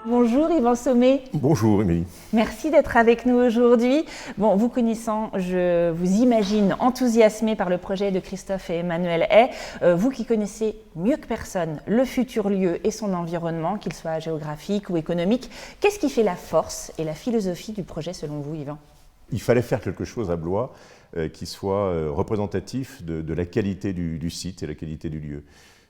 Bonjour Yvan Sommet. Bonjour Émilie. Merci d'être avec nous aujourd'hui. Bon, vous connaissant, je vous imagine enthousiasmé par le projet de Christophe et Emmanuel Hay. Vous qui connaissez mieux que personne le futur lieu et son environnement, qu'il soit géographique ou économique, qu'est-ce qui fait la force et la philosophie du projet selon vous, Yvan ? Il fallait faire quelque chose à Blois qui soit représentatif de la qualité du site et la qualité du lieu.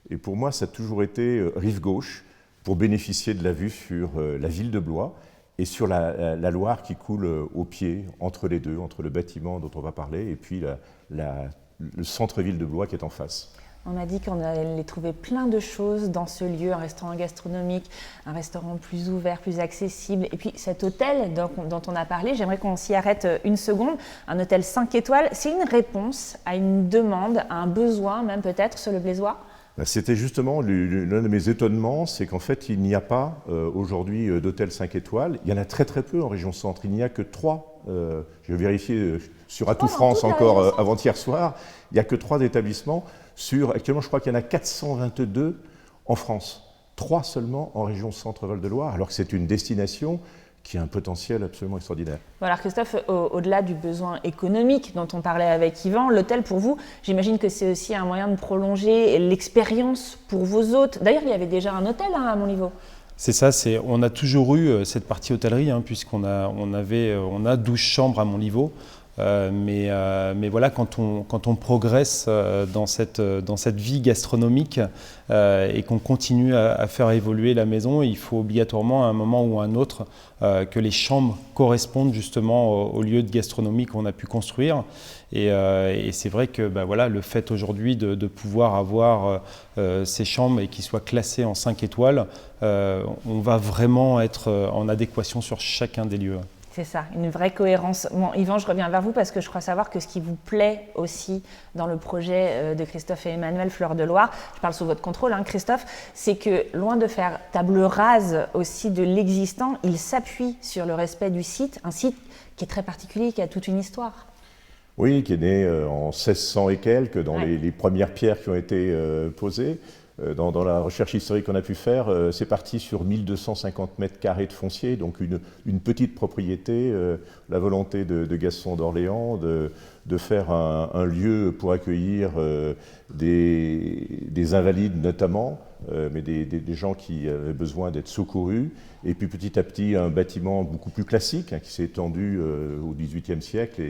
Et pour moi, ça a toujours été rive gauche, pour bénéficier de la vue sur la ville de Blois et sur la Loire qui coule au pied, entre les deux, entre le bâtiment dont on va parler et puis le centre-ville de Blois qui est en face. On a dit qu'on allait trouver plein de choses dans ce lieu, un restaurant gastronomique, un restaurant plus ouvert, plus accessible. Et puis cet hôtel dont on a parlé, j'aimerais qu'on s'y arrête une seconde. Un hôtel 5 étoiles, c'est une réponse à une demande, à un besoin même peut-être sur le Blésois ? C'était justement l'un de mes étonnements, c'est qu'en fait, il n'y a pas aujourd'hui d'hôtel 5 étoiles. Il y en a très très peu en région centre. Il n'y a que 3. J'ai vérifié sur Atout France encore avant-hier soir. Il n'y a que 3 établissements. Actuellement, je crois qu'il y en a 422 en France. 3 seulement en région centre-Val de Loire, alors que c'est une destination qui a un potentiel absolument extraordinaire. Bon alors Christophe, au-delà du besoin économique dont on parlait avec Yvan, l'hôtel pour vous, j'imagine que c'est aussi un moyen de prolonger l'expérience pour vos hôtes. D'ailleurs, il y avait déjà un hôtel à Montlivaud. C'est ça, on a toujours eu cette partie hôtellerie, puisqu'on a 12 chambres à Montlivaud. Mais voilà, quand on progresse dans cette vie gastronomique et qu'on continue à faire évoluer la maison, il faut obligatoirement à un moment ou à un autre que les chambres correspondent justement au lieu de gastronomie qu'on a pu construire. Et c'est vrai que voilà, le fait aujourd'hui de pouvoir avoir ces chambres et qu'ils soient classées en 5 étoiles, on va vraiment être en adéquation sur chacun des lieux. C'est ça, une vraie cohérence. Bon, Yvan, je reviens vers vous parce que je crois savoir que ce qui vous plaît aussi dans le projet de Christophe et Emmanuel Fleur de Loire, je parle sous votre contrôle, Christophe, c'est que loin de faire table rase aussi de l'existant, il s'appuie sur le respect du site, un site qui est très particulier, qui a toute une histoire. Oui, qui est né en 1600 et quelques, dans les premières pierres qui ont été posées. Dans la recherche historique qu'on a pu faire, c'est parti sur 1250 mètres carrés de foncier, donc une petite propriété, la volonté de Gaston d'Orléans de faire un lieu pour accueillir des invalides notamment, mais des gens qui avaient besoin d'être secourus. Et puis petit à petit, un bâtiment beaucoup plus classique qui s'est étendu au XVIIIe siècle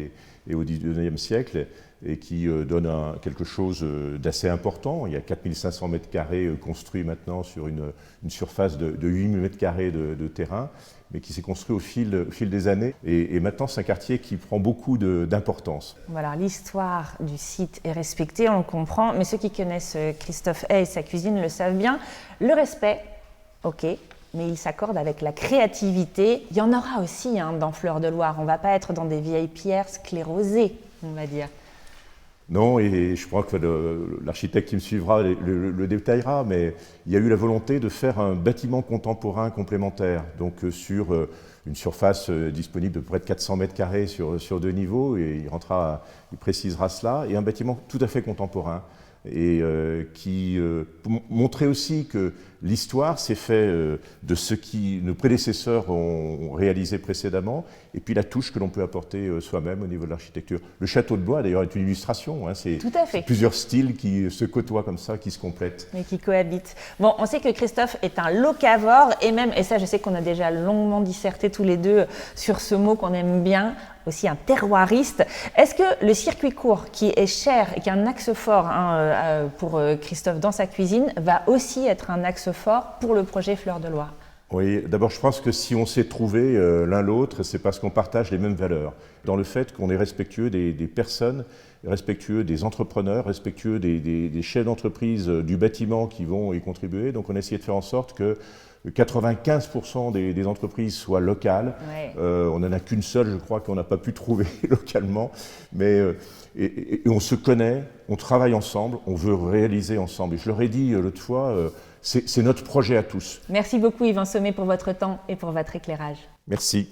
et au XIXe siècle, et qui donne quelque chose d'assez important. Il y a 4500 mètres carrés construits maintenant sur une surface de 8000 mètres carrés de terrain, mais qui s'est construit au fil des années. Et maintenant, c'est un quartier qui prend beaucoup d'importance. Voilà, l'histoire du site est respectée, on le comprend, mais ceux qui connaissent Christophe Hay et sa cuisine le savent bien. Le respect, ok, mais il s'accorde avec la créativité. Il y en aura aussi dans Fleur de Loire. On ne va pas être dans des vieilles pierres sclérosées, on va dire. Non, et je crois que l'architecte qui me suivra le détaillera, mais il y a eu la volonté de faire un bâtiment contemporain complémentaire, donc sur une surface disponible de près de 400 mètres carrés sur 2 niveaux, et il précisera cela, et un bâtiment tout à fait contemporain, et qui montrait aussi que l'histoire s'est faite de ce que nos prédécesseurs ont réalisé précédemment, et puis la touche que l'on peut apporter soi-même au niveau de l'architecture. Le château de Blois, d'ailleurs, est une illustration. C'est plusieurs styles qui se côtoient comme ça, qui se complètent. Mais qui cohabitent. Bon, on sait que Christophe est un locavore, et ça, je sais qu'on a déjà longuement disserté tous les deux sur ce mot qu'on aime bien, aussi un terroiriste. Est-ce que le circuit court, qui est cher et qui est un axe fort pour Christophe dans sa cuisine, va aussi être un axe fort pour le projet Fleur de Loire ? Oui, d'abord je pense que si on s'est trouvés l'un l'autre, c'est parce qu'on partage les mêmes valeurs. Dans le fait qu'on est respectueux des personnes respectueux des entrepreneurs, respectueux des chefs d'entreprise du bâtiment qui vont y contribuer. Donc on a essayé de faire en sorte que 95% des entreprises soient locales. Ouais. On n'en a qu'une seule, je crois, qu'on n'a pas pu trouver localement. Mais et on se connaît, on travaille ensemble, on veut réaliser ensemble. Et je leur ai dit l'autre fois, c'est notre projet à tous. Merci beaucoup Yvan Sommet pour votre temps et pour votre éclairage. Merci.